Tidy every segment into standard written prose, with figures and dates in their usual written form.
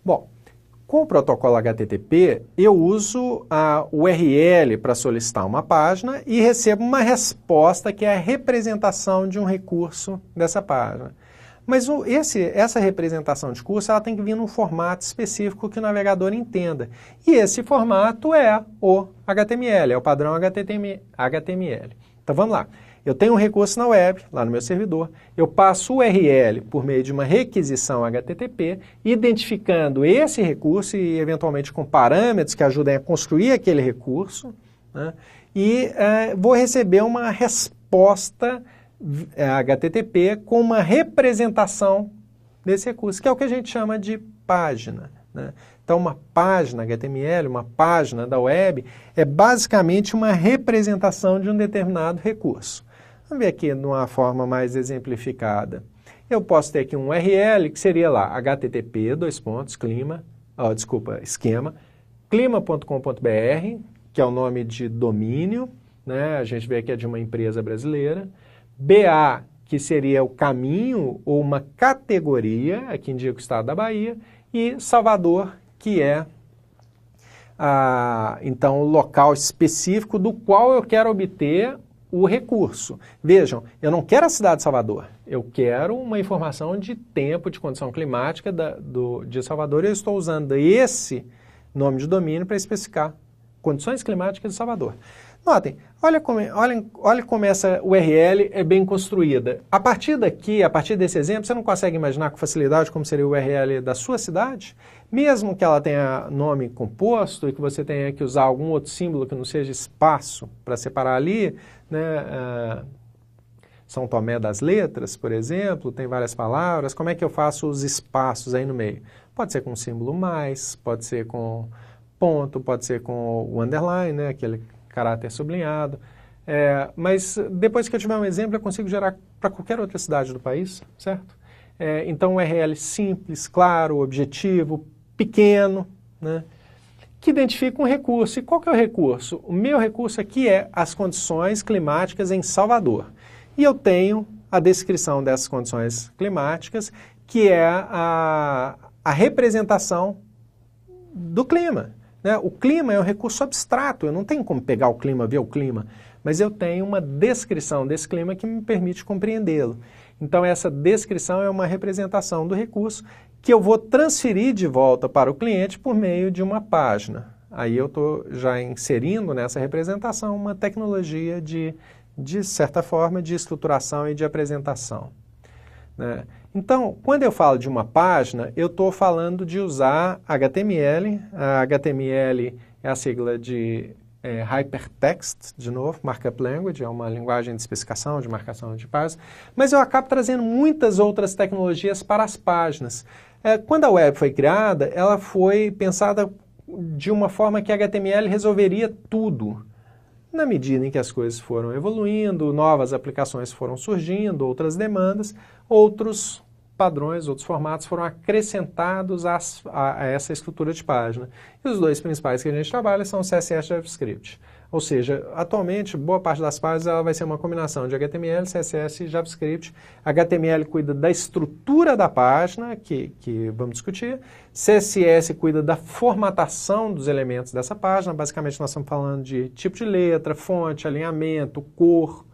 Bom, com o protocolo HTTP, eu uso a URL para solicitar uma página e recebo uma resposta que é a representação de um recurso dessa página. Mas essa representação de curso ela tem que vir num formato específico que o navegador entenda. E esse formato é o HTML, é o padrão HTML. Então vamos lá. Eu tenho um recurso na web, lá no meu servidor, eu passo o URL por meio de uma requisição HTTP, identificando esse recurso e eventualmente com parâmetros que ajudem a construir aquele recurso, né? E vou receber uma resposta HTTP com uma representação desse recurso, que é o que a gente chama de página, né? Então, uma página HTML, uma página da web, é basicamente uma representação de um determinado recurso. Vamos ver aqui de uma forma mais exemplificada. Eu posso ter aqui um URL que seria lá, http, esquema, clima.com.br, que é o nome de domínio, né? A gente vê que é de uma empresa brasileira. BA, que seria o caminho ou uma categoria, aqui indica o estado da Bahia, e Salvador, que é, então, o local específico do qual eu quero obter o recurso. Vejam, eu não quero a cidade de Salvador, eu quero uma informação de tempo, de condição climática de Salvador, e eu estou usando esse nome de domínio para especificar condições climáticas de Salvador. Notem, olha como essa URL é bem construída. A partir daqui, a partir desse exemplo, você não consegue imaginar com facilidade como seria o URL da sua cidade? Mesmo que ela tenha nome composto e que você tenha que usar algum outro símbolo que não seja espaço para separar ali, né? São Tomé das Letras, por exemplo, tem várias palavras. Como é que eu faço os espaços aí no meio? Pode ser com um símbolo mais, pode ser com ponto, pode ser com o underline, né? Aquele caráter sublinhado, mas depois que eu tiver um exemplo, eu consigo gerar para qualquer outra cidade do país, certo? Então, um URL simples, claro, objetivo, pequeno, né? Que identifica um recurso. E qual que é o recurso? O meu recurso aqui é as condições climáticas em Salvador. E eu tenho a descrição dessas condições climáticas, que é a representação do clima. O clima é um recurso abstrato, eu não tenho como pegar o clima, ver o clima, mas eu tenho uma descrição desse clima que me permite compreendê-lo. Então essa descrição é uma representação do recurso que eu vou transferir de volta para o cliente por meio de uma página. Aí eu estou já inserindo nessa representação uma tecnologia de certa forma, de estruturação e de apresentação, né? Então, quando eu falo de uma página, eu estou falando de usar HTML. A HTML é a sigla de Hypertext, de novo, Markup Language, é uma linguagem de especificação, de marcação de páginas. Mas eu acabo trazendo muitas outras tecnologias para as páginas. Quando a web foi criada, ela foi pensada de uma forma que a HTML resolveria tudo. Na medida em que as coisas foram evoluindo, novas aplicações foram surgindo, outras demandas, outros padrões, outros formatos foram acrescentados a essa estrutura de página. E os dois principais que a gente trabalha são CSS e JavaScript. Ou seja, atualmente, boa parte das páginas ela vai ser uma combinação de HTML, CSS e JavaScript. HTML cuida da estrutura da página, que vamos discutir. CSS cuida da formatação dos elementos dessa página. Basicamente, nós estamos falando de tipo de letra, fonte, alinhamento, cor.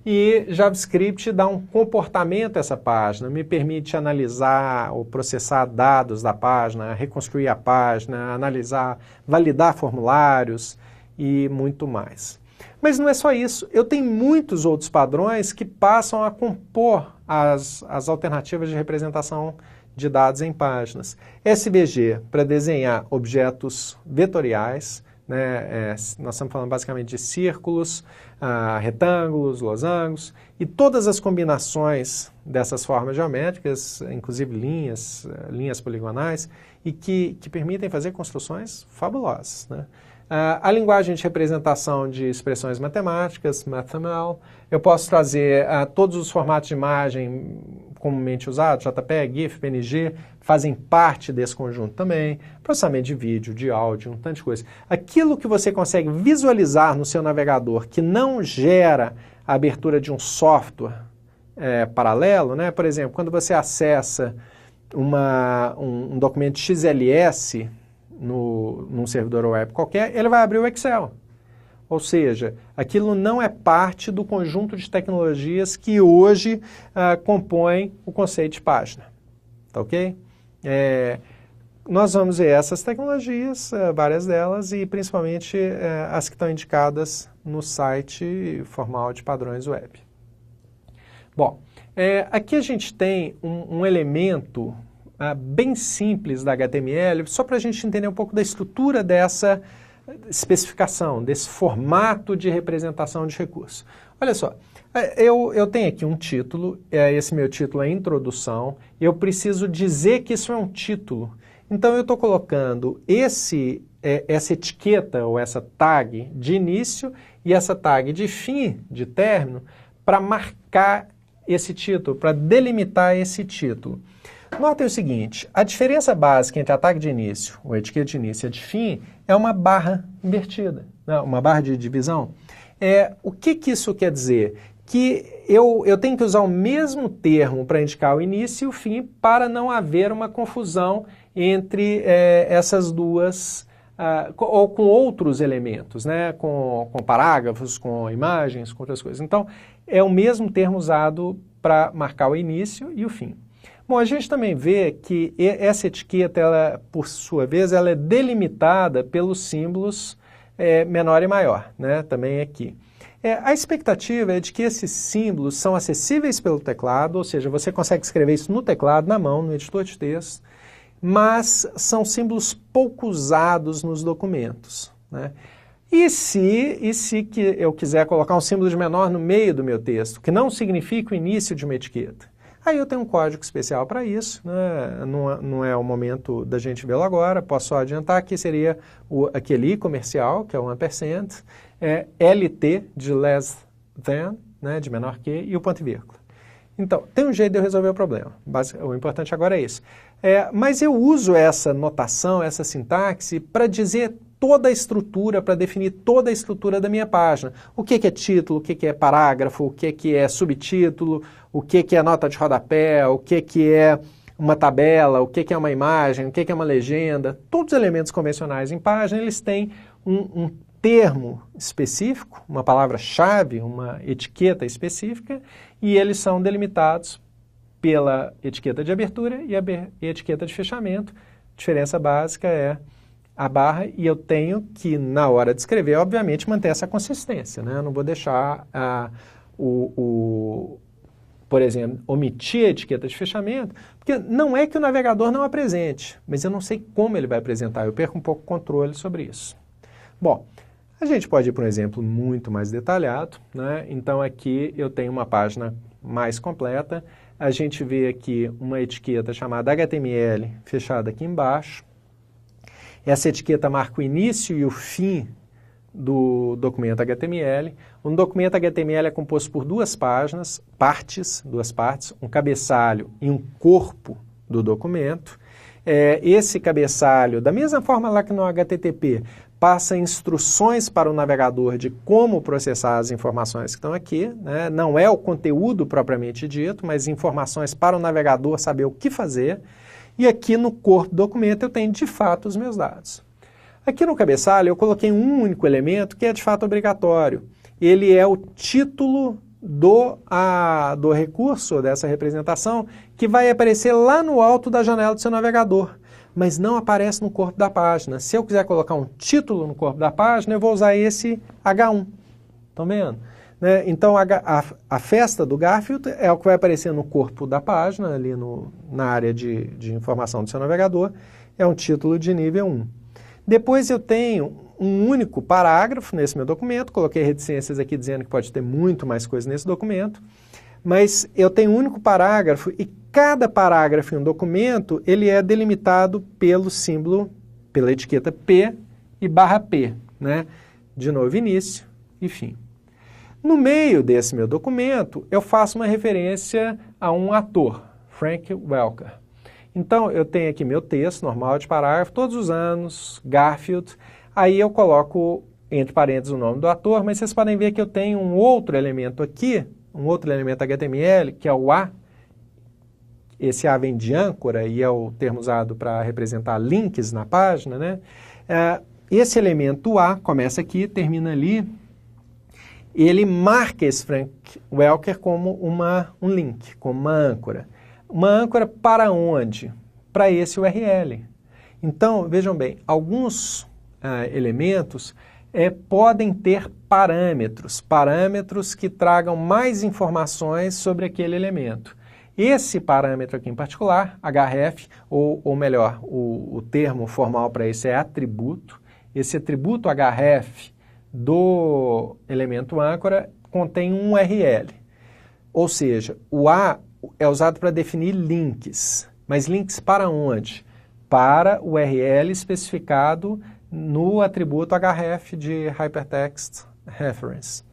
E JavaScript dá um comportamento a essa página, me permite analisar ou processar dados da página, reconstruir a página, analisar, validar formulários e muito mais. Mas não é só isso, eu tenho muitos outros padrões que passam a compor as alternativas de representação de dados em páginas. SVG, para desenhar objetos vetoriais, né? Nós estamos falando basicamente de círculos, retângulos, losangos, e todas as combinações dessas formas geométricas, inclusive linhas poligonais, e que permitem fazer construções fabulosas, né? A linguagem de representação de expressões matemáticas, MathML, eu posso trazer todos os formatos de imagem comumente usados, JPEG, GIF, PNG, fazem parte desse conjunto também, processamento de vídeo, de áudio, um tanto de coisa. Aquilo que você consegue visualizar no seu navegador que não gera a abertura de um software paralelo, né? Por exemplo, quando você acessa um documento XLS num servidor web qualquer, ele vai abrir o Excel. Ou seja, aquilo não é parte do conjunto de tecnologias que hoje compõem o conceito de página. Tá ok? Nós vamos ver essas tecnologias, várias delas, e principalmente as que estão indicadas no site formal de padrões web. Bom, aqui a gente tem um elemento bem simples da HTML, só para a gente entender um pouco da estrutura dessa especificação, desse formato de representação de recurso. Olha só, eu tenho aqui um título, esse meu título é Introdução, eu preciso dizer que isso é um título. Então eu estou colocando essa etiqueta ou essa tag de início e essa tag de fim, de término, para marcar esse título, para delimitar esse título. Notem o seguinte, a diferença básica entre a tag de início, ou etiqueta de início e a de fim, é uma barra invertida, né? Uma barra de divisão. O que isso quer dizer? Que eu tenho que usar o mesmo termo para indicar o início e o fim para não haver uma confusão entre essas duas, ou com outros elementos, né? Com parágrafos, com imagens, com outras coisas. Então, é o mesmo termo usado para marcar o início e o fim. Bom, a gente também vê que essa etiqueta, ela, por sua vez, ela é delimitada pelos símbolos menor e maior, né? Também aqui. A expectativa é de que esses símbolos são acessíveis pelo teclado, ou seja, você consegue escrever isso no teclado, na mão, no editor de texto, mas são símbolos pouco usados nos documentos, né? E se que eu quiser colocar um símbolo de menor no meio do meu texto, que não significa o início de uma etiqueta? Aí eu tenho um código especial para isso, né? Não é o momento da gente vê-lo agora, posso só adiantar que seria aquele i comercial, que é o ampersand, LT de less than, né? De menor que, e o ponto e vírgula. Então, tem um jeito de eu resolver o problema. O importante agora é isso. Mas eu uso essa notação, essa sintaxe, para dizer toda a estrutura, para definir toda a estrutura da minha página. O que é título, o que é parágrafo, o que é subtítulo, o que é nota de rodapé, o que é uma tabela, o que é uma imagem, o que é uma legenda. Todos os elementos convencionais em página, eles têm um termo específico, uma palavra-chave, uma etiqueta específica, e eles são delimitados pela etiqueta de abertura e a etiqueta de fechamento. A diferença básica é a barra, e eu tenho que, na hora de escrever, obviamente, manter essa consistência, né? Eu não vou deixar, por exemplo, omitir a etiqueta de fechamento, porque não é que o navegador não apresente, mas eu não sei como ele vai apresentar, eu perco um pouco o controle sobre isso. Bom, a gente pode ir para um exemplo muito mais detalhado, né? Então aqui eu tenho uma página mais completa, a gente vê aqui uma etiqueta chamada HTML fechada aqui embaixo. Essa etiqueta marca o início e o fim do documento HTML. Um documento HTML é composto por duas partes, um cabeçalho e um corpo do documento. Esse cabeçalho, da mesma forma lá que no HTTP, passa instruções para o navegador de como processar as informações que estão aqui, né? Não é o conteúdo propriamente dito, mas informações para o navegador saber o que fazer. E aqui no corpo do documento eu tenho de fato os meus dados. Aqui no cabeçalho eu coloquei um único elemento que é de fato obrigatório. Ele é o título do recurso, dessa representação, que vai aparecer lá no alto da janela do seu navegador, mas não aparece no corpo da página. Se eu quiser colocar um título no corpo da página, eu vou usar esse H1. Estão vendo? Né? Então, a festa do Garfield é o que vai aparecer no corpo da página, ali na área de informação do seu navegador, é um título de nível 1. Depois eu tenho um único parágrafo nesse meu documento, coloquei reticências aqui dizendo que pode ter muito mais coisa nesse documento, mas eu tenho um único parágrafo e cada parágrafo em um documento, ele é delimitado pelo símbolo, pela etiqueta P e barra P, né? De novo, início e fim. No meio desse meu documento, eu faço uma referência a um ator, Frank Welker. Então, eu tenho aqui meu texto normal de parágrafo, todos os anos, Garfield. Aí eu coloco, entre parênteses, o nome do ator, mas vocês podem ver que eu tenho um outro elemento aqui, um outro elemento HTML, que é o A, esse A vem de âncora e é o termo usado para representar links na página, né? Esse elemento A, começa aqui, termina ali, ele marca esse Frank Welker como um link, como uma âncora. Uma âncora para onde? Para esse URL. Então, vejam bem, alguns elementos podem ter parâmetros que tragam mais informações sobre aquele elemento. Esse parâmetro aqui em particular, href, ou melhor, o termo formal para isso é atributo. Esse atributo href do elemento âncora contém um URL. Ou seja, o A é usado para definir links. Mas links para onde? Para o URL especificado no atributo href de Hypertext Reference.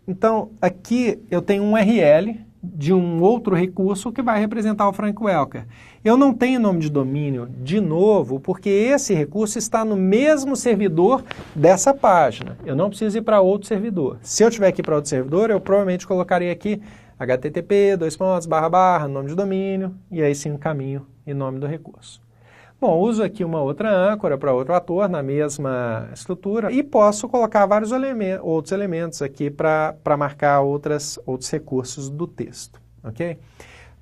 Então, aqui eu tenho um URL de um outro recurso que vai representar o Frank Welker. Eu não tenho nome de domínio, de novo, porque esse recurso está no mesmo servidor dessa página. Eu não preciso ir para outro servidor. Se eu tiver que ir para outro servidor, eu provavelmente colocaria aqui http, nome de domínio, e aí sim caminho e nome do recurso. Bom, uso aqui uma outra âncora para outro ator na mesma estrutura e posso colocar vários outros elementos aqui para marcar outros recursos do texto, ok?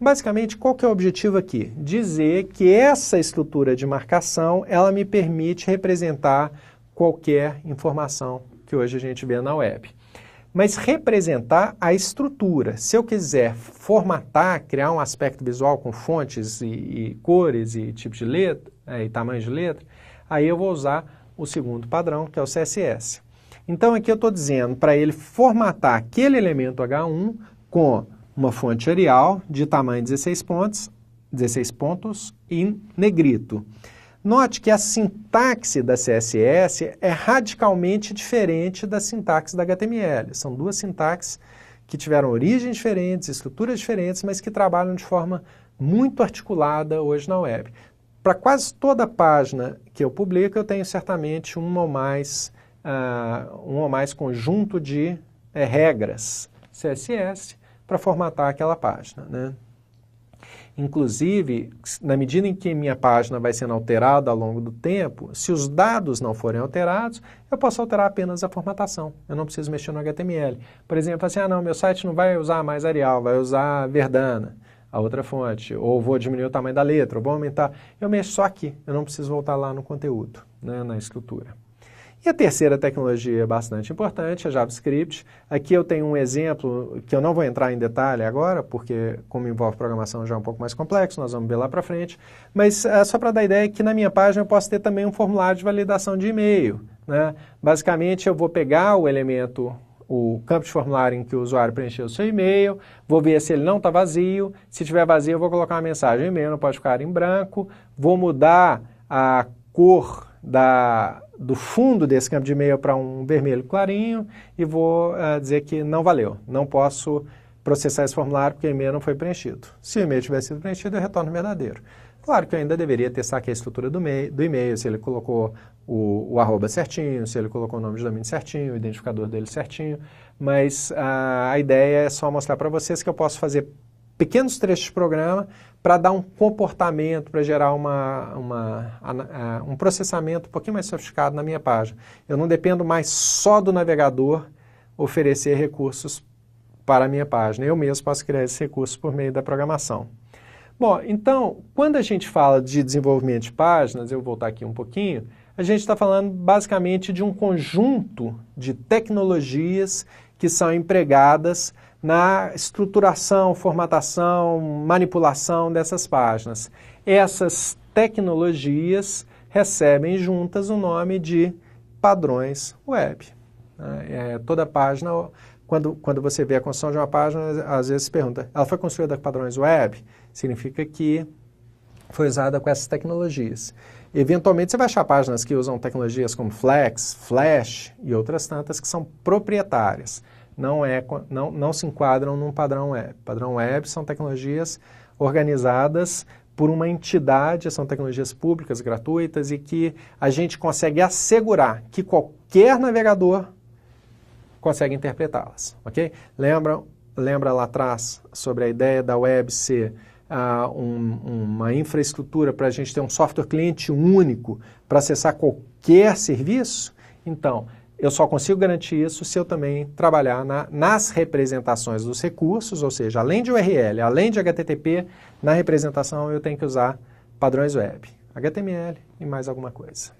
Basicamente, qual que é o objetivo aqui? Dizer que essa estrutura de marcação, ela me permite representar qualquer informação que hoje a gente vê na web. Mas representar a estrutura. Se eu quiser formatar, criar um aspecto visual com fontes e cores e tipos de letra, e tamanhos de letra, aí eu vou usar o segundo padrão, que é o CSS. Então aqui eu estou dizendo para ele formatar aquele elemento H1 com uma fonte Arial de tamanho 16 pontos em negrito. Note que a sintaxe da CSS é radicalmente diferente da sintaxe da HTML. São duas sintaxes que tiveram origens diferentes, estruturas diferentes, mas que trabalham de forma muito articulada hoje na web. Para quase toda página que eu publico, eu tenho certamente um ou mais conjunto de regras CSS para formatar aquela página, né? Inclusive, na medida em que minha página vai sendo alterada ao longo do tempo, se os dados não forem alterados, eu posso alterar apenas a formatação. Eu não preciso mexer no HTML. Por exemplo, assim, não, meu site não vai usar mais Arial, vai usar Verdana, a outra fonte. Ou vou diminuir o tamanho da letra, ou vou aumentar. Eu mexo só aqui, eu não preciso voltar lá no conteúdo, né, na estrutura. E a terceira tecnologia bastante importante é JavaScript. Aqui eu tenho um exemplo que eu não vou entrar em detalhe agora, porque como envolve programação já é um pouco mais complexo, nós vamos ver lá para frente. Mas só para dar ideia que na minha página eu posso ter também um formulário de validação de e-mail, né? Basicamente eu vou pegar o elemento, o campo de formulário em que o usuário preencheu o seu e-mail, vou ver se ele não está vazio. Se estiver vazio eu vou colocar uma mensagem: o e-mail não pode ficar em branco. Vou mudar a cor do fundo desse campo de e-mail para um vermelho clarinho e vou dizer que não valeu, não posso processar esse formulário porque o e-mail não foi preenchido. Se o e-mail tivesse sido preenchido, eu retorno verdadeiro. Claro que eu ainda deveria testar aqui a estrutura do e-mail, se ele colocou o arroba certinho, se ele colocou o nome de domínio certinho, o identificador dele certinho, mas a ideia é só mostrar para vocês que eu posso fazer pequenos trechos de programa para dar um comportamento, para gerar um processamento um pouquinho mais sofisticado na minha página. Eu não dependo mais só do navegador oferecer recursos para a minha página. Eu mesmo posso criar esses recursos por meio da programação. Bom, então, quando a gente fala de desenvolvimento de páginas, eu vou voltar aqui um pouquinho, a gente está falando basicamente de um conjunto de tecnologias que são empregadas na estruturação, formatação, manipulação dessas páginas. Essas tecnologias recebem juntas o nome de padrões web. Toda página, quando você vê a construção de uma página, às vezes se pergunta, ela foi construída com padrões web? Significa que foi usada com essas tecnologias. Eventualmente você vai achar páginas que usam tecnologias como Flex, Flash e outras tantas que são proprietárias. Não se enquadram num padrão web. Padrão web são tecnologias organizadas por uma entidade, são tecnologias públicas, gratuitas, e que a gente consegue assegurar que qualquer navegador consegue interpretá-las, ok? Lembram lembra lá atrás sobre a ideia da web ser uma infraestrutura para a gente ter um software cliente único para acessar qualquer serviço? Então, eu só consigo garantir isso se eu também trabalhar nas representações dos recursos, ou seja, além de URL, além de HTTP, na representação eu tenho que usar padrões web, HTML e mais alguma coisa.